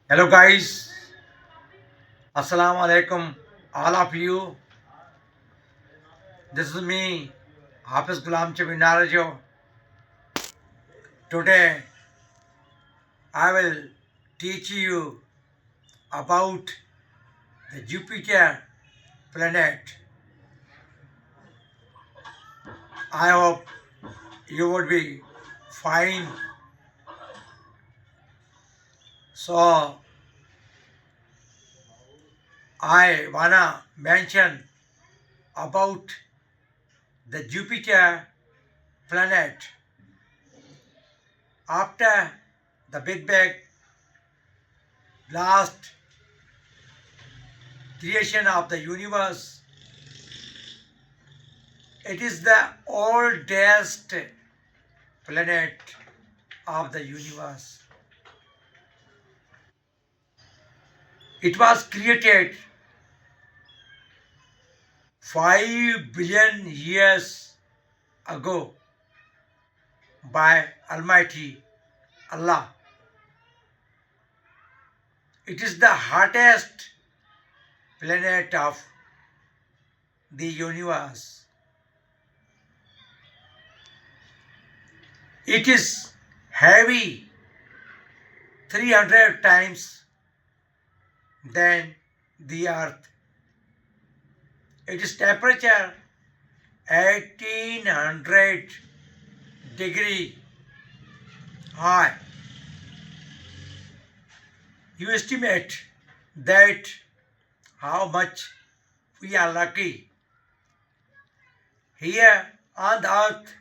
Hello guys, Assalamu alaikum, all of you. This is me, Hafiz Gulam Chabi Narajo. Today I will teach you about the Jupiter planet. I hope you would be fine. So I wanna mention about the Jupiter planet. After the Big Bang last creation of the universe, it is the oldest planet of the universe. It was created 5 billion years ago by Almighty Allah. It is the hottest planet of the universe. It is heavy 300 times than the earth. Its temperature 1800 degree high. You estimate that how much we are lucky. Here on the earth,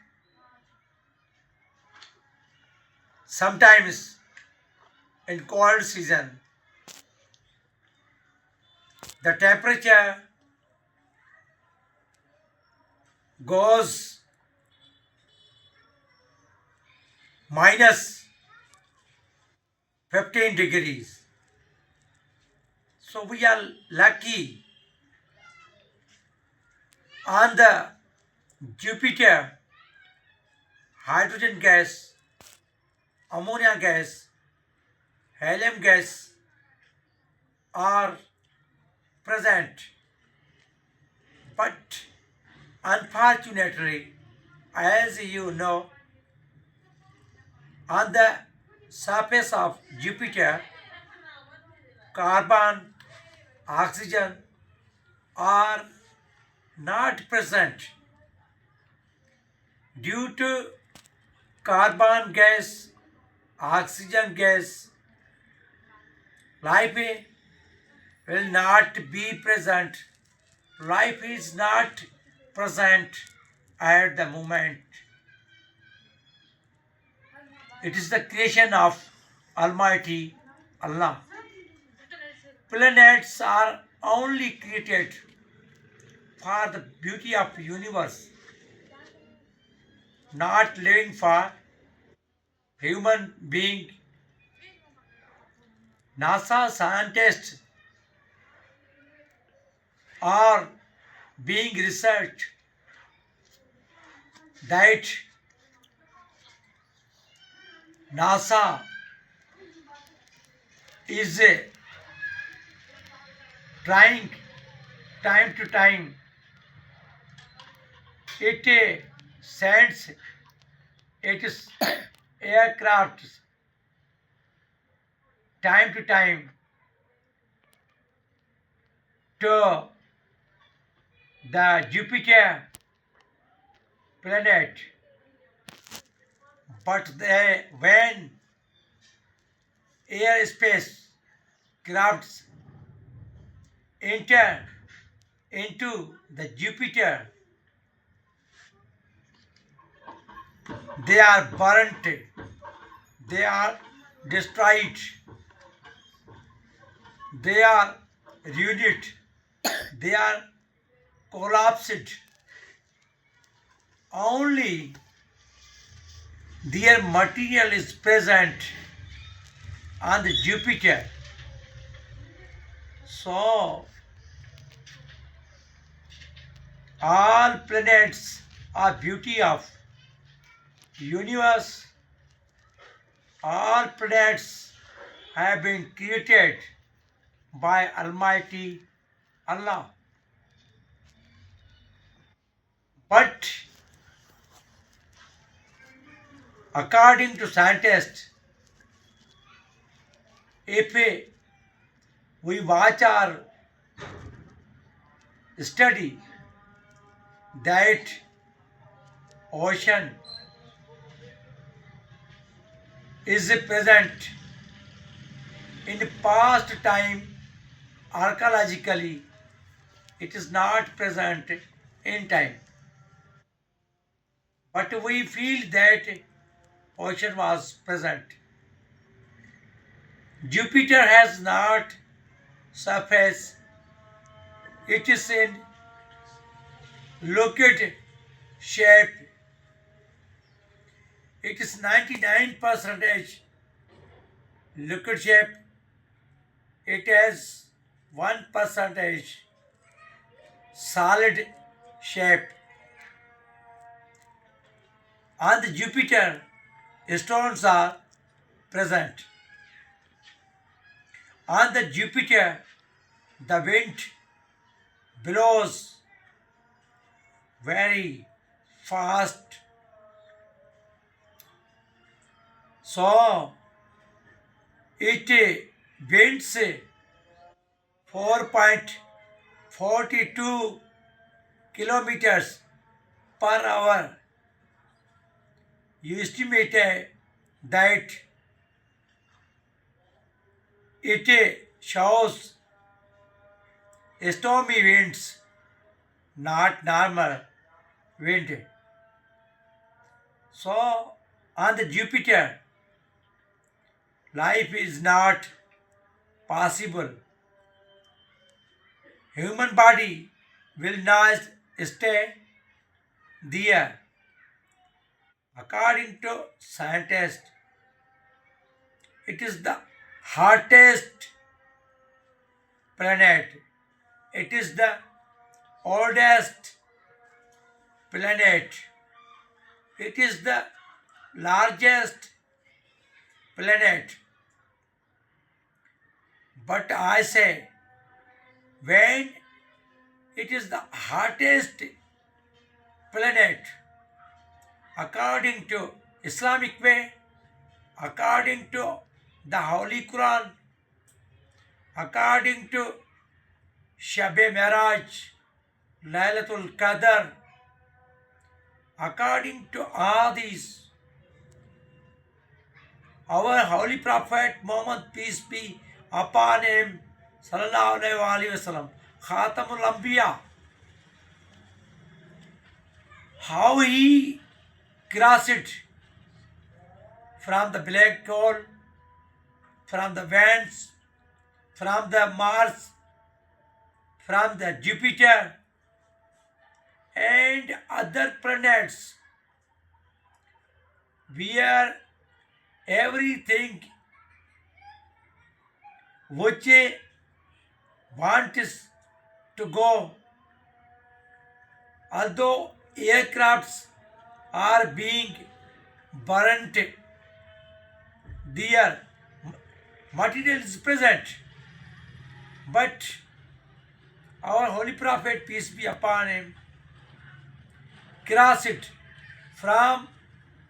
sometimes in cold season, the temperature goes minus 15 degrees. So we are lucky. On the Jupiter, hydrogen gas, ammonia gas, helium gas are present. But unfortunately, as you know, on the surface of Jupiter, carbon, oxygen are not present due to carbon gas, oxygen gas. Life will not be present. Life is not present at the moment. It is the creation of Almighty Allah. Planets are only created for the beauty of universe, not living for human being. NASA scientists are being researched that NASA is trying time to time. It sends its aircraft time to time to the Jupiter planet. But when airspace crafts enter into the Jupiter, they are burnt, they are destroyed, they are ruined, they are collapsed. Only their material is present on the Jupiter. So all planets are beauty of universe. All planets have been created by Almighty Allah. But according to scientists, if we watch or study that ocean is present in past time archaeologically, it is not present in time. But we feel that ocean was present. Jupiter has not surface. It is in liquid shape. It is 99% liquid shape. It has 1% solid shape. On the Jupiter, stones are present. On the Jupiter, the wind blows very fast. So it winds 4.42 kilometers per hour. You estimate that it shows stormy winds, not normal wind. So on the Jupiter, life is not possible. Human body will not stay there. According to scientists, it is the hottest planet. It is the oldest planet. It is the largest planet. But I say, when it is the hottest planet, according to Islamic way, according to the Holy Quran, according to Shab-e Miraj, Laylatul Qadr, according to all these, our Holy Prophet Muhammad, peace be upon him, Sallallahu Alaihi Wasallam, Khatamul Anbiya, how he crossed from the black hole, from the Venus, from the Mars, from the Jupiter, and other planets, where everything which wants to go, although aircrafts are being burnt, their material is present, but our Holy Prophet, peace be upon him, crossed from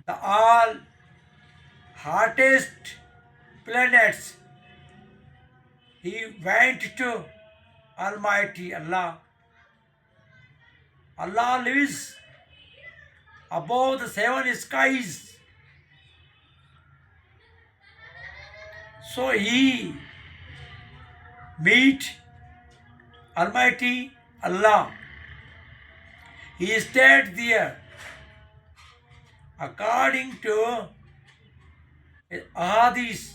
the all hottest planets. He went to Almighty Allah. Allah lives above the seven skies. So he meet Almighty Allah. He stayed there. According to Ahadith,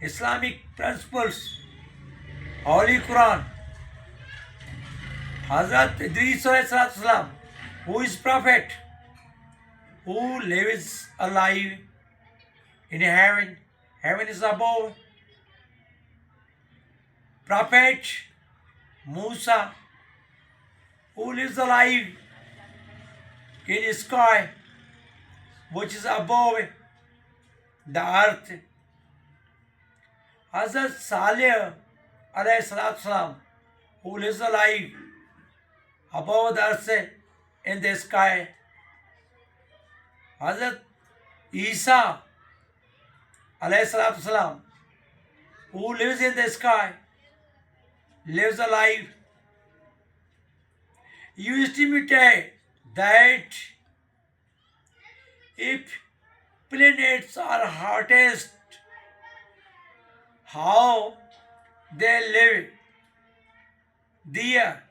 Islamic principles, Holy Quran, Hazrat Idris Salam, who is prophet, who lives alive in heaven, heaven is above. Prophet Musa, who lives alive in sky, which is above the earth. Hazrat Saleh alayhi salatu salam, who lives alive above the earth in the sky. Hazrat Isa alayhi salatu salam, who lives in the sky, lives alive. You estimate that if planets are hottest, how they live there.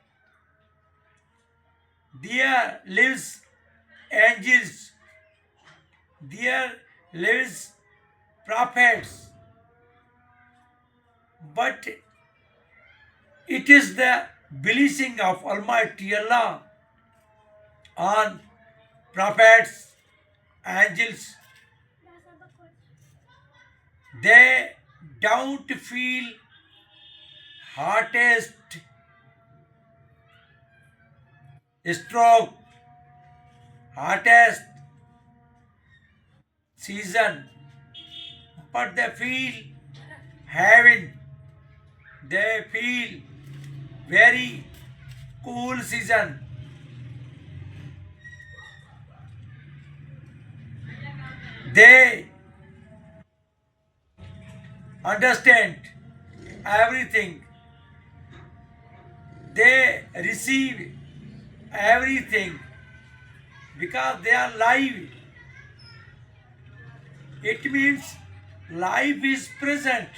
There lives angels. There lives prophets. But it is the blessing of Almighty Allah on prophets, angels. They don't feel hottest stroke, hottest season, but they feel heaven. They feel very cool season. They understand everything. They receive everything because they are live. It means life is present,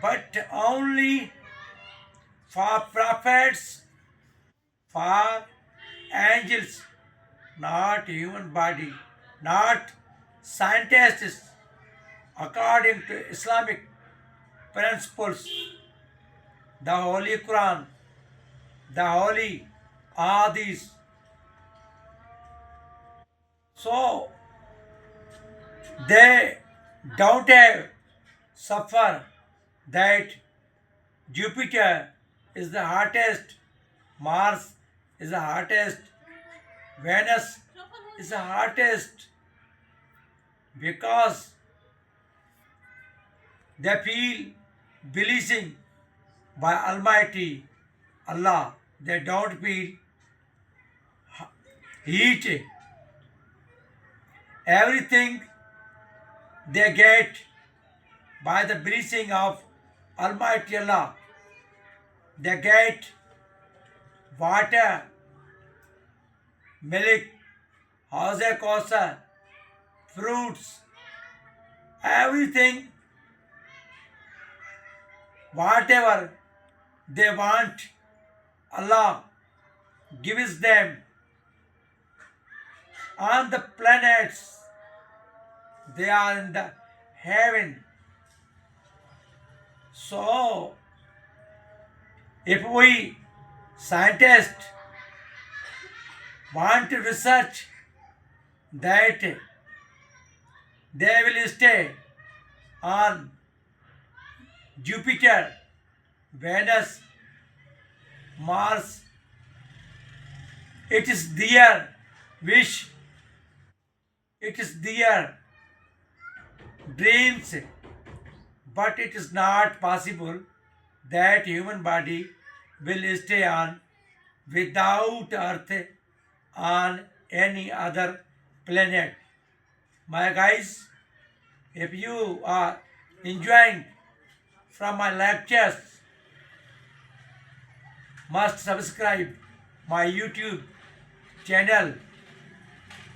but only for prophets, for angels, not human body, not scientists. According to Islamic principles, the Holy Quran, the Holy Hadith. So they don't have suffer that Jupiter is the hottest, Mars is the hottest, Venus is the hottest because they feel blessing by Almighty Allah. They don't feel heat. Everything they get by the blessing of Almighty Allah. They get water, milk, Hauze Kausar, fruits, everything, whatever they want, Allah gives them on the planets. They are in the heaven. So, if we scientists want to research that they will stay on Jupiter, Venus, Mars, it is their wish, it is their dreams, but it is not possible that human body will stay on without Earth on any other planet. My guys, if you are enjoying from my lectures, must subscribe my YouTube channel.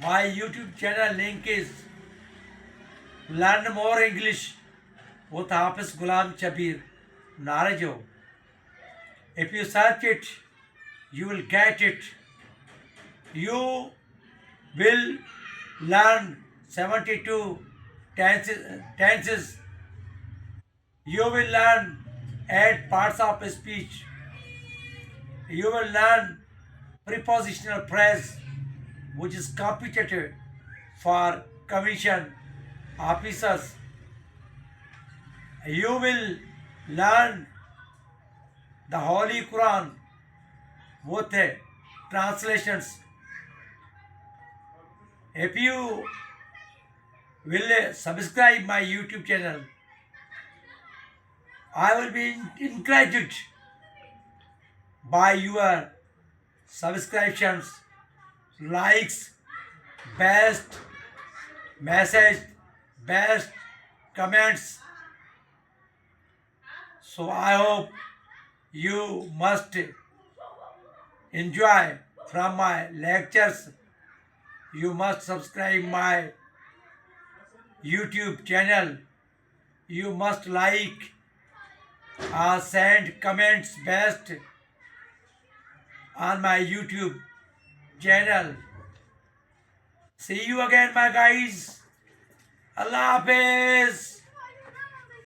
My YouTube channel link is Learn More English with Hafiz Ghulam Chabir Narajo. If you search it, you will get it. You will learn 72 tenses. You will learn 8 parts of speech. You will learn prepositional phrase, which is competent for commission officers. You will learn the Holy Quran with translations. If you will subscribe my YouTube channel, I will be encouraged by your subscriptions, likes, best message, best comments. So I hope you must enjoy from my lectures. You must subscribe my YouTube channel. You must like or send comments best on my YouTube channel. See you again, my guys. Allah Hafiz.